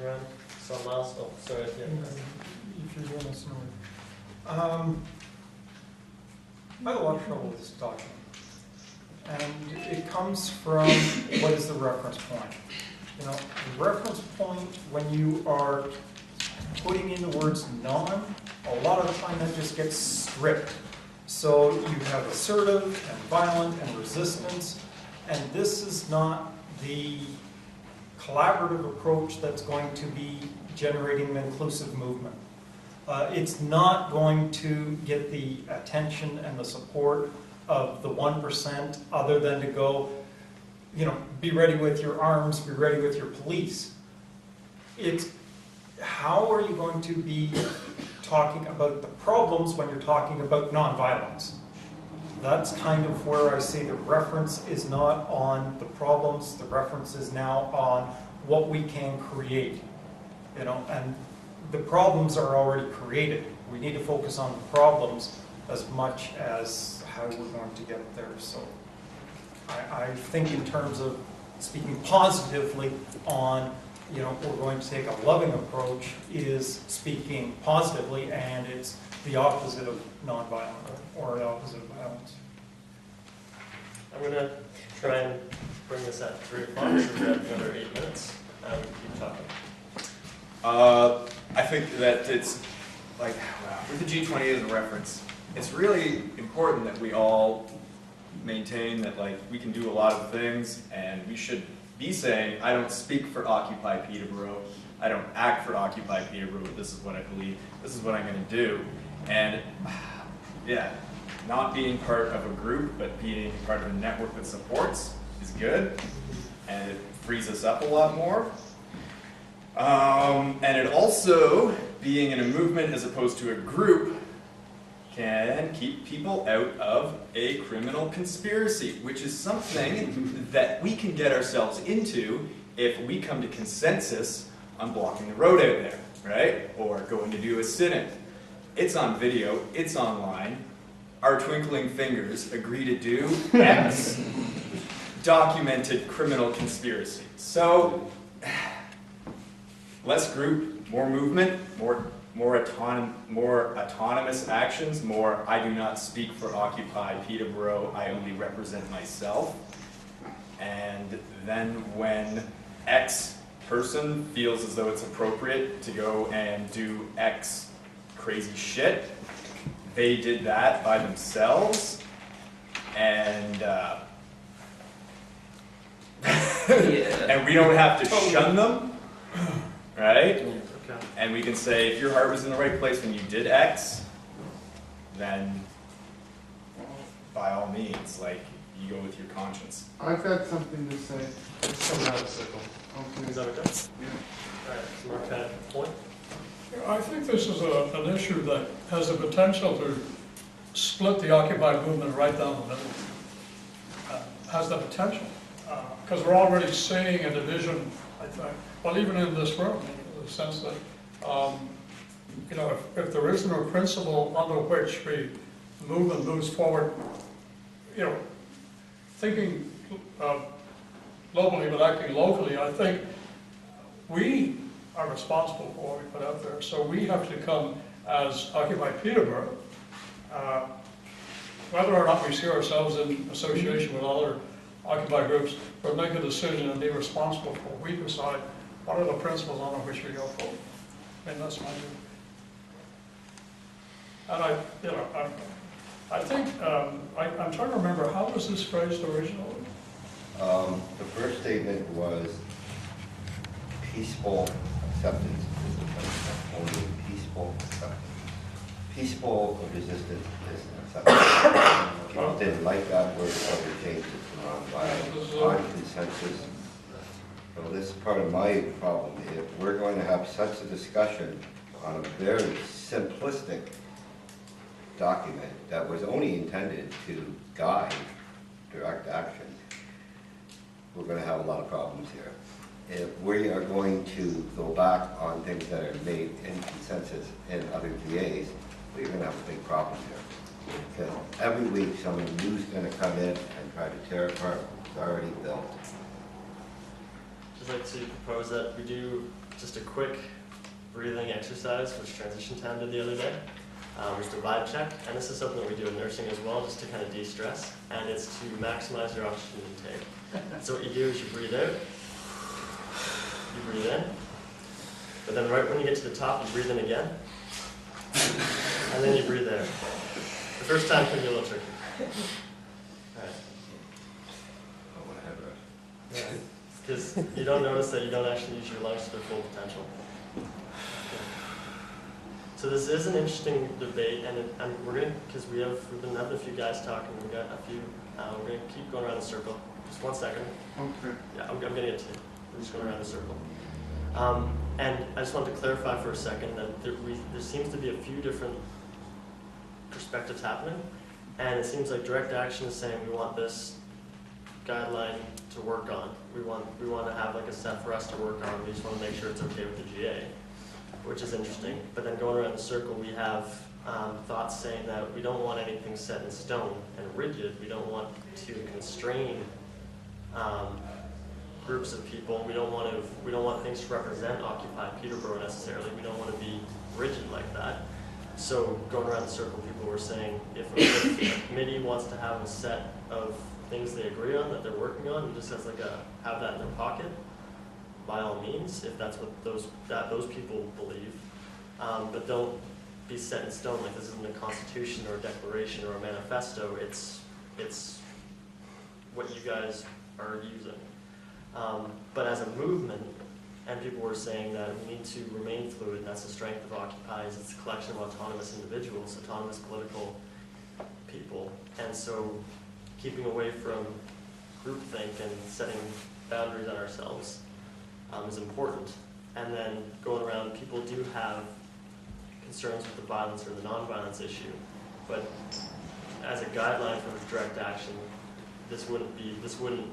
Ryan? Someone else? Oh, sorry. Yeah. If you're doing this, no. I have a lot of trouble with this document. And it comes from what is the reference point. You know, the reference point, when you are putting in the words non, a lot of the time that just gets stripped. So you have assertive and violent and resistance, and this is not the collaborative approach that's going to be generating an inclusive movement. It's not going to get the attention and the support of the 1% other than to go, you know, be ready with your arms, be ready with your police. It's how are you going to be talking about the problems when you're talking about nonviolence? That's kind of where I say the reference is not on the problems, the reference is now on what we can create. You know, and the problems are already created. We need to focus on the problems as much as how we're going to get there. So I think in terms of speaking positively on, you know, we're going to take a loving approach is speaking positively, and it's the opposite of nonviolent or the opposite of violence. I'm going to try and bring this at 3 o'clock, so we have another 8 minutes. We can keep talking. I think that it's like, with the G20 as a reference, it's really important that we all maintain that, like, we can do a lot of things, and we should be saying, I don't speak for Occupy Peterborough, I don't act for Occupy Peterborough, but this is what I believe, this is what I'm going to do. And yeah, not being part of a group, but being part of a network that supports is good, and it frees us up a lot more. And it also, being in a movement as opposed to a group, can keep people out of a criminal conspiracy, which is something that we can get ourselves into if we come to consensus on blocking the road out there, right? Or going to do a sit-in. It's on video, it's online. Our twinkling fingers agree to do X documented criminal conspiracy. So, less group, more movement, more autonomous actions, more I do not speak for Occupy Peterborough, I only represent myself. And then when X person feels as though it's appropriate to go and do X crazy shit, they did that by themselves, and and we don't have to shun them, right? Okay. And we can say, if your heart was in the right place when you did X, then by all means, like, you go with your conscience. I've got something to say. It's coming out of the circle. Okay. Is that okay? Yeah. All right, so Mark had a point. I think this is an issue that has the potential to split the Occupy movement right down the middle. Has the potential. Because we're already seeing a division, I think, well, even in this room, in the sense that, you know, if there isn't a principle under which the movement moves forward, you know, thinking globally but acting locally, I think we are responsible for what we put out there. So we have to come as Occupy Peterborough, whether or not we see ourselves in association with other Occupy groups, but make a decision and be responsible for. We decide what are the principles on which we go forward. I mean, that's my view. And I think, I'm trying to remember, how was this phrased originally? The first statement was peaceful acceptance. Only peaceful acceptance. Peaceful or resistance is acceptance. People didn't like that word, so they changed it to nonviolent, on consensus. So this is part of my problem. If we're going to have such a discussion on a very simplistic document that was only intended to guide direct action, we're going to have a lot of problems here. If we are going to go back on things that are made in consensus in other GAs, we're going to have a big problem here. Because every week someone new's going to come in and try to tear apart what's already built. just like to propose that we do just a quick breathing exercise, which Transition Town did the other day. Just a vibe check, and this is something that we do in nursing as well, just to kind of de-stress, and it's to maximize your oxygen intake. So what you do is you breathe out, you breathe in, but then right when you get to the top, you breathe in again, and then you breathe out. The first time can be a little tricky. All right. Yeah. Because you don't notice that you don't actually use your lungs to their full potential. So this is an interesting debate, and we're going to, because we've been having a few guys talking, we've got a few, we're going to keep going around the circle. Just 1 second. Okay. Yeah, I'm getting it to you. We're just going around the circle. And I just wanted to clarify for a second that there seems to be a few different perspectives happening, and it seems like direct action is saying we want this guideline to work on. We want to have like a set for us to work on. We just want to make sure it's okay with the GA, which is interesting. But then going around the circle, we have thoughts saying that we don't want anything set in stone and rigid. We don't want to constrain groups of people. We don't want things to represent Occupy Peterborough necessarily. We don't want to be rigid like that. So going around the circle, people were saying if a committee wants to have a set of things they agree on that they're working on, and just has like have that in their pocket, by all means, if that's what those people believe. But don't be set in stone like this isn't a constitution or a declaration or a manifesto. It's what you guys are using. But as a movement, and people were saying that we need to remain fluid, and that's the strength of Occupy, is it's a collection of autonomous individuals, autonomous political people. And so keeping away from groupthink and setting boundaries on ourselves is important. And then going around, people do have concerns with the violence or the nonviolence issue, but as a guideline for direct action, this wouldn't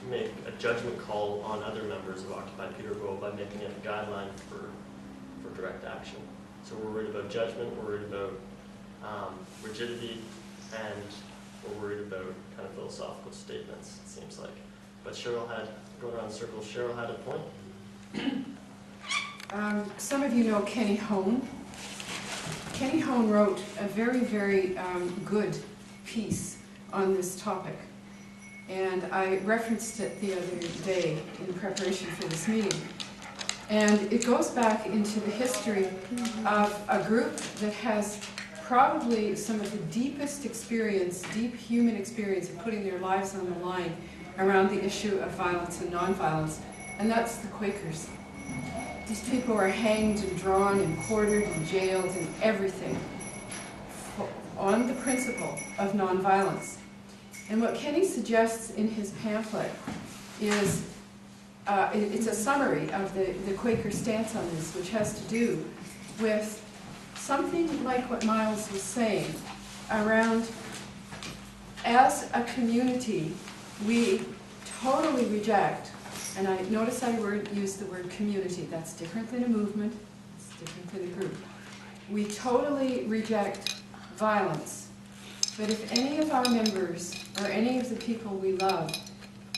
make a judgment call on other members of Occupy Peterborough by making it a guideline for direct action. So we're worried about judgment, we're worried about rigidity, and we're worried about kind of philosophical statements, it seems like. But Cheryl going around the circle, Cheryl had a point. Some of you know Kenny Hone. Kenny Hone wrote a very, very good piece on this topic. And I referenced it the other day in preparation for this meeting. And it goes back into the history of a group that has probably some of the deepest experience, deep human experience of putting their lives on the line around the issue of violence and nonviolence, and that's the Quakers. These people are hanged and drawn and quartered and jailed and everything on the principle of nonviolence. And what Kenny suggests in his pamphlet is, it's a summary of the Quaker stance on this, which has to do with something like what Miles was saying around, as a community, we totally reject, and I notice I use the word community, that's different than a movement, it's different than a group. We totally reject violence, but if any of our members or any of the people we love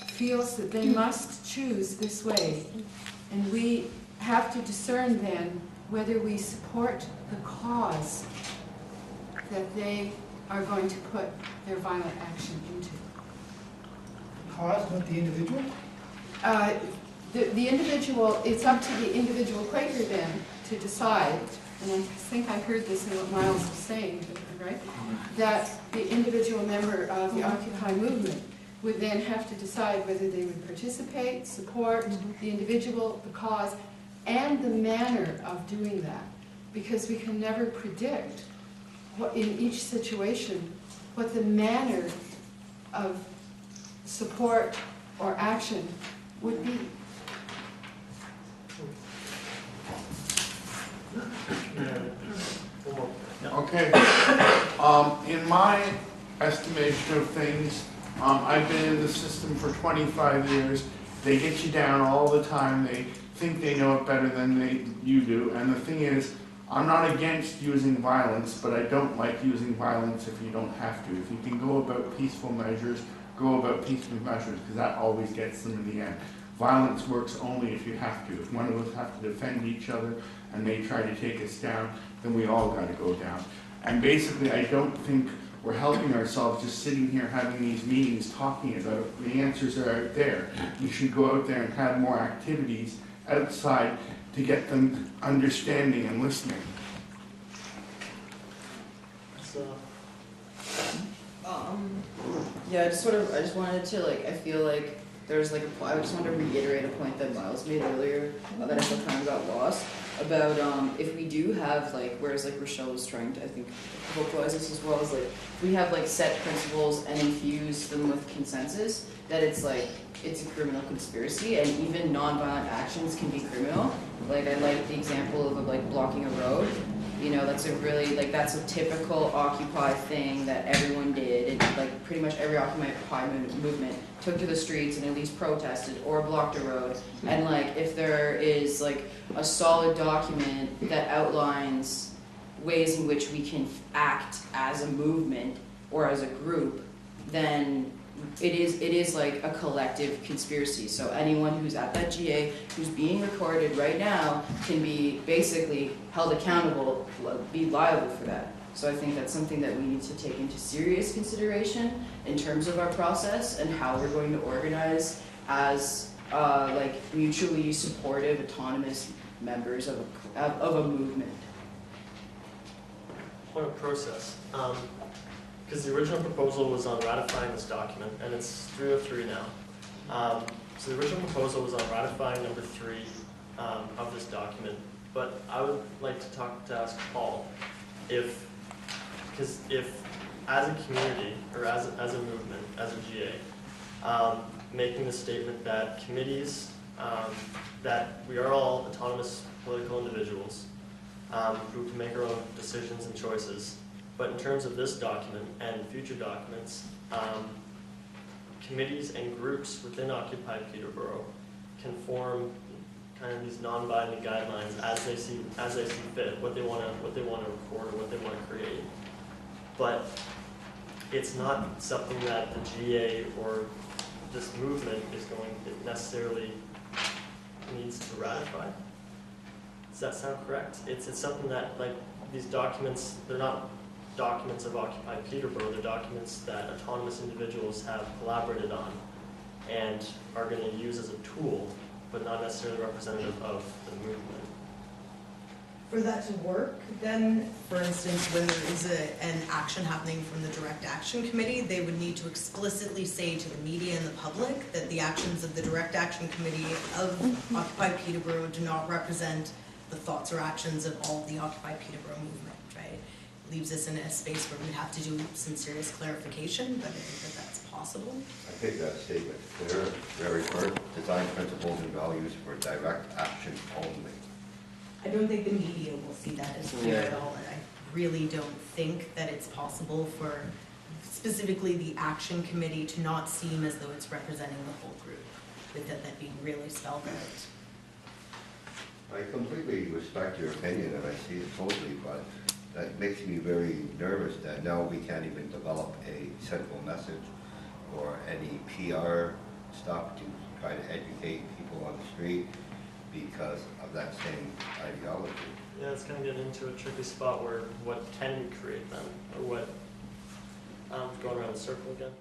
feels that they must choose this way, and we have to discern then whether we support the cause that they are going to put their violent action into. Cause, not the individual? The individual, it's up to the individual Quaker then to decide, and I think I heard this in what Miles was saying, right? That the individual member of the Occupy movement would then have to decide whether they would participate, support the individual, the cause, and the manner of doing that. Because we can never predict what, in each situation, what the manner of support or action would be. Okay. In my estimation of things, I've been in the system for 25 years. They get you down all the time. They think they know it better than you do. And the thing is, I'm not against using violence, but I don't like using violence if you don't have to. If you can go about peaceful measures, go about peaceful measures, because that always gets them in the end. violence works only if you have to. If one of us have to defend each other and they try to take us down, then we all got to go down. And basically, I don't think we're helping ourselves just sitting here having these meetings talking about it. The answers are out there. We should go out there and have more activities outside to get them understanding and listening. So, Yeah, I just wanted to, like, I feel like there's like I just wanted to reiterate a point that Miles made earlier that I feel kind of got lost about if we do have, like, whereas like Rochelle was trying to, I think, vocalize this as well, as like if we have like set principles and infuse them with consensus, that it's like it's a criminal conspiracy, and even non-violent actions can be criminal. Like, I like the example of like blocking a road. You know, that's a really, like, that's a typical Occupy thing that everyone did, and like pretty much every Occupy movement took to the streets and at least protested or blocked a road. And like, if there is like a solid document that outlines ways in which we can act as a movement or as a group, then it is like a collective conspiracy. So anyone who's at that GA, who's being recorded right now, can be basically held accountable, be liable for that. So I think that's something that we need to take into serious consideration in terms of our process and how we're going to organize as like mutually supportive, autonomous members of a movement. point of process. Because the original proposal was on ratifying this document, and it's 303 now. So the original proposal was on ratifying number 3 of this document, but I would like to ask Paul if as a community, or as a movement, as a GA, making the statement that committees, that we are all autonomous political individuals who can make our own decisions and choices. But in terms of this document and future documents, committees and groups within Occupy Peterborough can form kind of these non-binding guidelines as they see fit, what they want to record or what they want to create. But it's not something that the GA or this movement is necessarily needs to ratify. Does that sound correct? It's something that, like, these documents, they're not documents of Occupy Peterborough, they're documents that autonomous individuals have collaborated on and are going to use as a tool, but not necessarily representative of the movement. For that to work, then, for instance, when there is an action happening from the Direct Action Committee, they would need to explicitly say to the media and the public that the actions of the Direct Action Committee of Occupy Peterborough do not represent the thoughts or actions of all of the Occupy Peterborough movement, right? Leaves us in a space where we'd have to do some serious clarification, but I think that that's possible. I think that statement clear, very first, design principles and values for direct action only. I don't think the media will see that as clear at all, and I really don't think that it's possible for specifically the action committee to not seem as though it's representing the whole group, with that being really spelled out. I completely respect your opinion and I see it totally, but that makes me very nervous that now we can't even develop a central message or any PR stuff to try to educate people on the street because of that same ideology. Yeah, it's going to get into a tricky spot where what can we create then, or what, going around the circle again.